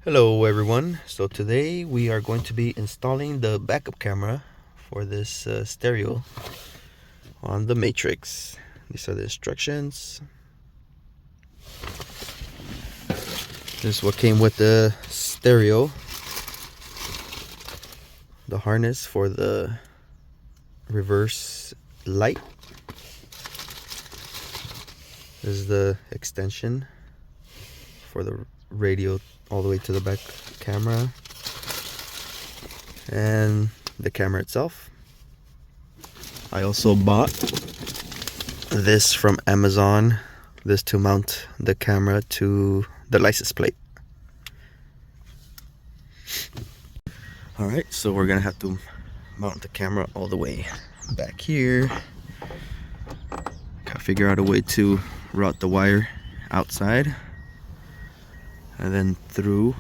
Hello everyone, so today we are going to be installing the backup camera for this stereo on the Matrix. These are the instructions. This is what came with the stereo, the harness for the reverse light. This is the extension for the radio all the way to the back camera, and the camera itself. I also bought this from Amazon, this to mount the camera to the license plate. Alright, so we're gonna have to mount the camera all the way back here. Gotta figure out a way to route the wire outside and then through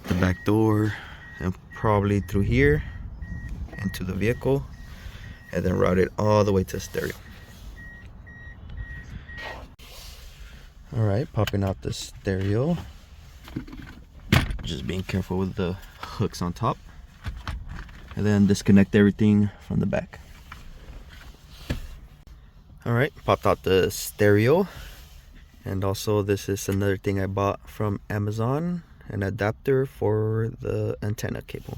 the back door and probably through here into the vehicle, and then route it all the way to the stereo. Alright, popping out the stereo. Just being careful with the hooks on top. And then disconnect everything from the back. Alright, popped out the stereo. And also this is another thing I bought from Amazon, an adapter for the antenna cable.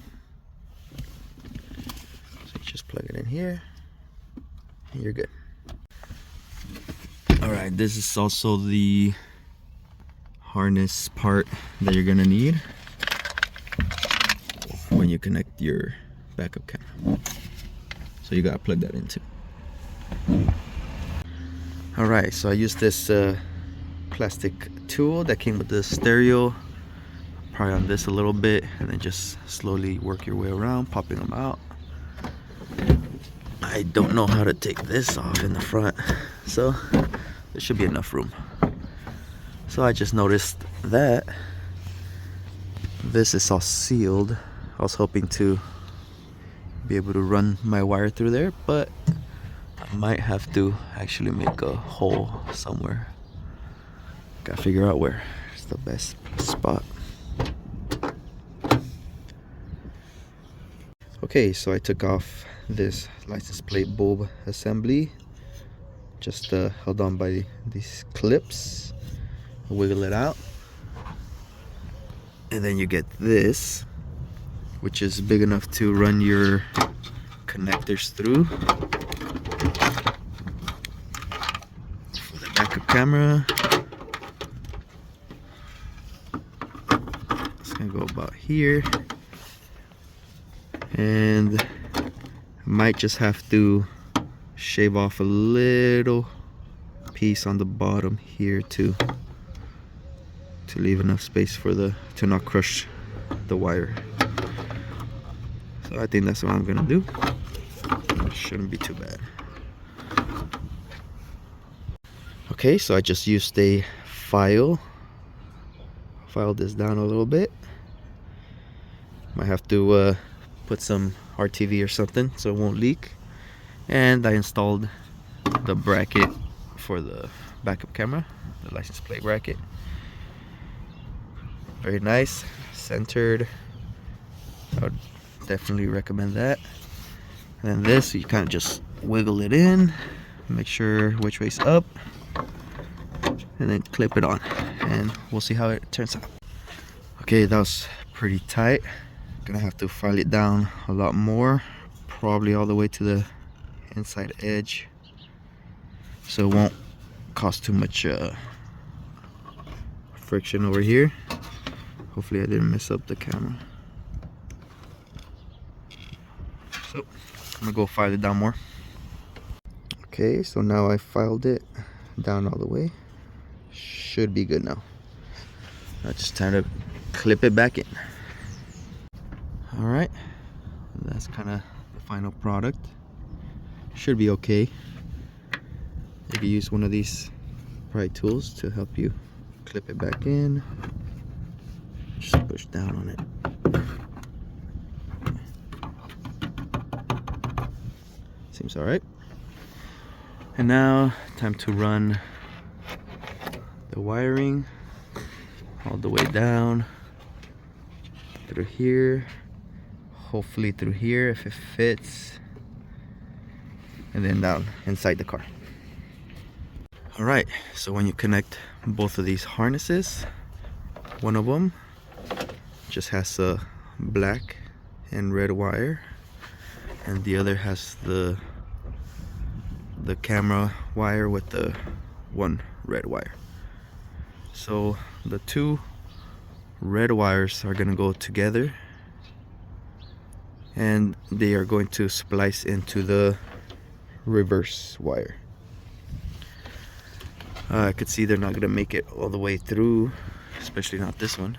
So you just plug it in here and you're good. Alright, this is also the harness part that you're gonna need when you connect your backup camera. So you gotta plug that in too. Alright, so I used this plastic tool that came with the stereo. Pry on this a little bit and then just slowly work your way around, popping them out. I don't know how to take this off in the front, so there should be enough room. So I just noticed that this is all sealed. I was hoping to be able to run my wire through there, but I might have to actually make a hole somewhere. Gotta figure out where is the best spot. Okay, so I took off this license plate bulb assembly, just held on by these clips. Wiggle it out, and then you get this, which is big enough to run your connectors through for the backup camera. It's gonna go about here, and I might just have to shave off a little piece on the bottom here to leave enough space for to not crush the wire. So I think that's what I'm gonna do. Shouldn't be too bad. Okay, so I just used a filed this down a little bit. Might have to put some RTV or something so it won't leak. And I installed the bracket for the backup camera, the license plate bracket. Very nice, centered. I would definitely recommend that. And then this, you kind of just wiggle it in, make sure which way's up, and then clip it on, and we'll see how it turns out. Okay, that was pretty tight. Gonna have to file it down a lot more, probably all the way to the inside edge, so it won't cause too much friction over here. Hopefully I didn't mess up the camera. So I'm gonna go file it down more. Okay, so now I filed it down all the way. Should be good now. Now just time to clip it back in. Alright, that's kind of the final product. Should be okay. You can use one of these pry tools to help you clip it back in. Just push down on it. Seems alright. And now time to run the wiring all the way down through here, hopefully through here if it fits, and then down inside the car. All right, so when you connect both of these harnesses, one of them just has a black and red wire, and the other has the camera wire with the one red wire. So the two red wires are gonna go together, and they are going to splice into the reverse wire. I could see they're not gonna make it all the way through, especially not this one.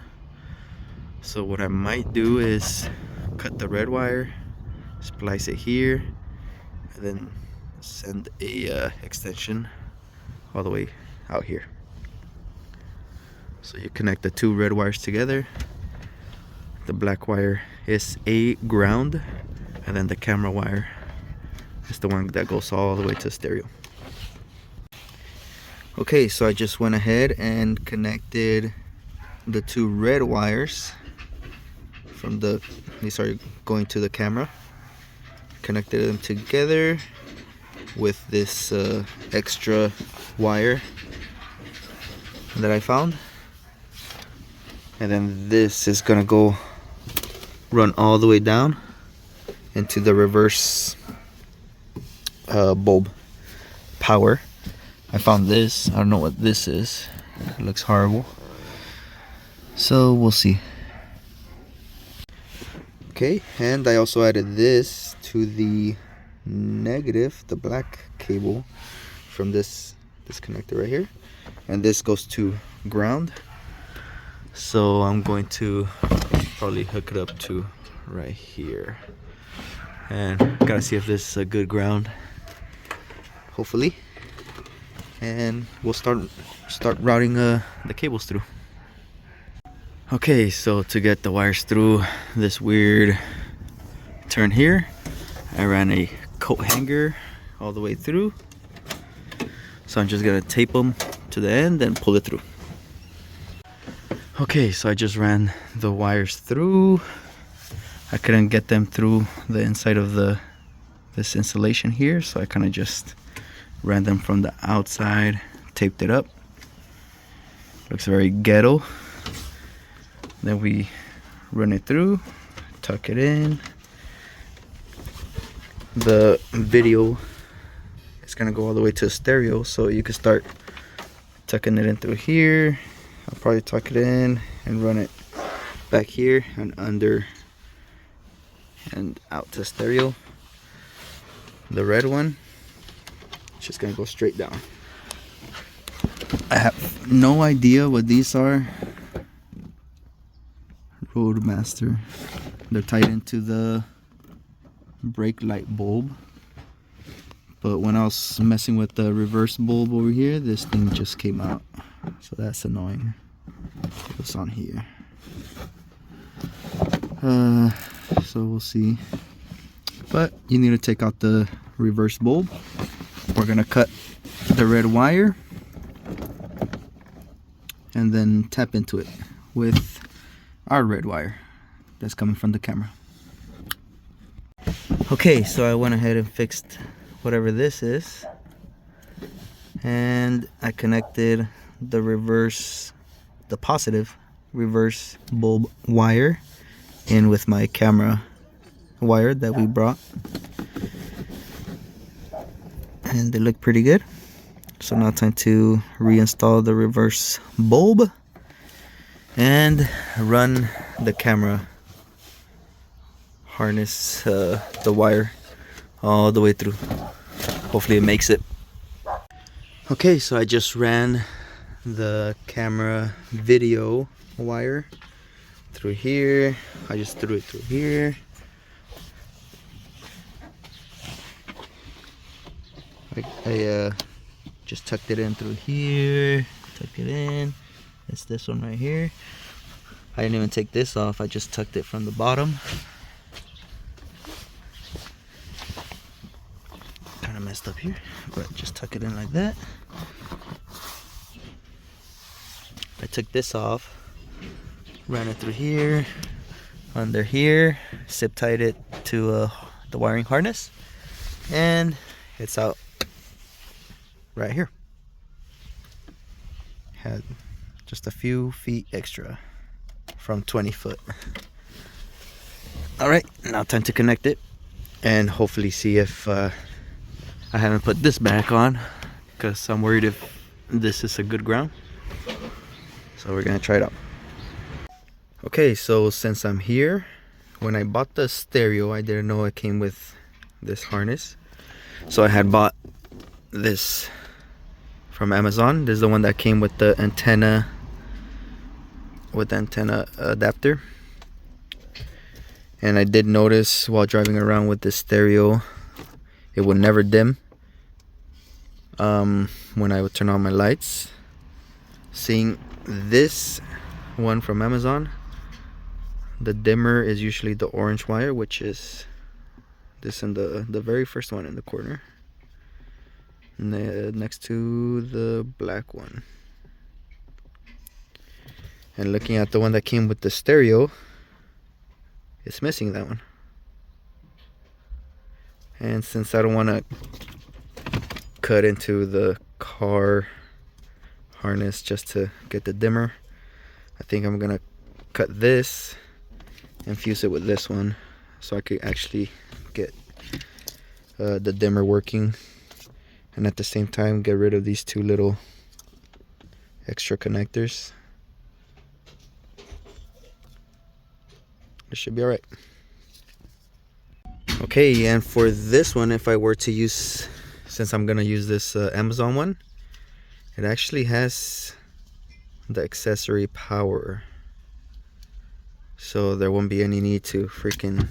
So what I might do is cut the red wire, splice it here, and then send a extension all the way out here. So you connect the two red wires together. The black wire is a ground, and then the camera wire is the one that goes all the way to stereo. Okay, so I just went ahead and connected the two red wires from these are going to the camera. Connected them together with this extra wire that I found, and then this is gonna go run all the way down into the reverse bulb power. I found this. I don't know what this is. It looks horrible, so we'll see. Okay, and I also added this to the negative, the black cable from this connector right here, and this goes to ground. So I'm going to probably hook it up to right here, and gotta see if this is a good ground, hopefully, and we'll start routing the cables through. Okay, so to get the wires through this weird turn here, I ran a coat hanger all the way through. So I'm just gonna tape them to the end and pull it through. Okay, so I just ran the wires through. I couldn't get them through the inside of this insulation here, so I kind of just ran them from the outside, taped it up. Looks very ghetto. Then we run it through, tuck it in. The video is gonna go all the way to stereo, so you can start tucking it in through here. I'll probably tuck it in and run it back here and under and out to stereo. The red one, it's just gonna go straight down. I have no idea what these are. Roadmaster. They're tied into the brake light bulb, but when I was messing with the reverse bulb over here, this thing just came out, so that's annoying. What's on here? So we'll see, but you need to take out the reverse bulb. We're gonna cut the red wire and then tap into it with our red wire that's coming from the camera. Okay, so I went ahead and fixed whatever this is, and I connected the positive reverse bulb wire in with my camera wire that we brought, and they look pretty good. So now time to reinstall the reverse bulb and run the camera harness, the wire all the way through. Hopefully it makes it. Okay, so I just ran the camera video wire through here. I just threw it through here. I just tucked it in through here. Tuck it in. It's this one right here. I didn't even take this off. I just tucked it from the bottom. Kind of messed up here, but just tuck it in like that. I took this off ran it through here, under here, zip tied it to the wiring harness, and it's out right here. Had just a few feet extra from 20 foot. All right, now time to connect it and hopefully see if I haven't put this back on, because I'm worried if this is a good ground. So we're gonna try it out. Okay, so since I'm here, when I bought the stereo, I didn't know it came with this harness. So I had bought this from Amazon. This is the one that came with the antenna, adapter. And I did notice while driving around with this stereo, it would never dim when I would turn on my lights. Seeing this one from Amazon, the dimmer is usually the orange wire, which is this in the very first one in the corner, next to the black one. And looking at the one that came with the stereo, it's missing that one. And since I don't want to cut into the car harness just to get the dimmer, I think I'm gonna cut this and fuse it with this one, so I could actually get the dimmer working, and at the same time get rid of these two little extra connectors. It should be all right. Okay, and for this one, if I were to use, since I'm gonna use this Amazon one, it actually has the accessory power, so there won't be any need to freaking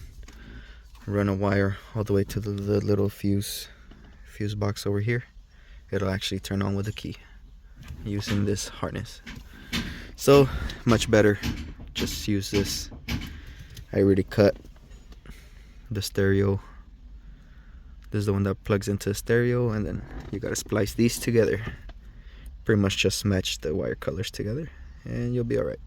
run a wire all the way to the little fuse box over here. It'll actually turn on with a key using this harness. So much better, just use this. I already cut the stereo. This is the one that plugs into the stereo, and then you gotta splice these together. Pretty much just match the wire colors together and you'll be all right.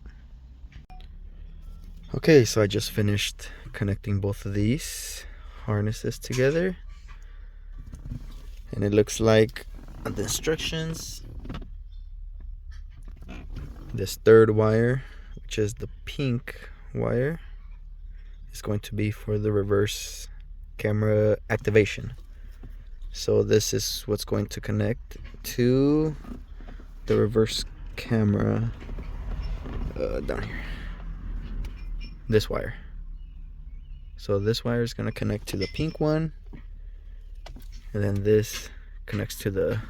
Okay, so I just finished connecting both of these harnesses together, and it looks like on the instructions, this third wire, which is the pink wire, is going to be for the reverse camera activation. So this is what's going to connect to the reverse camera down here, this wire. So this wire is going to connect to the pink one, and then this connects to the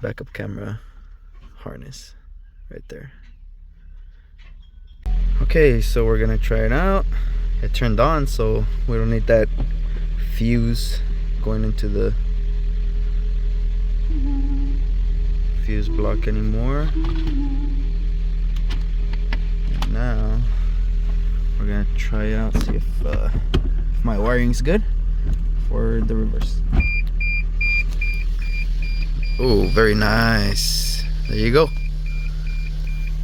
backup camera harness right there. Okay, so we're gonna try it out. It turned on, so we don't need that fuse going into the fuse block anymore. And now we're gonna try out, see if my wiring's good for the reverse. Oh, very nice. There you go.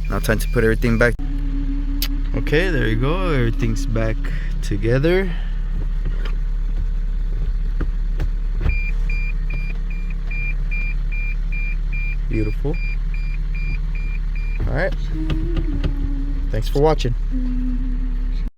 Now time to put everything back. Okay, there you go. Everything's back together. Beautiful. All right. Thanks for watching.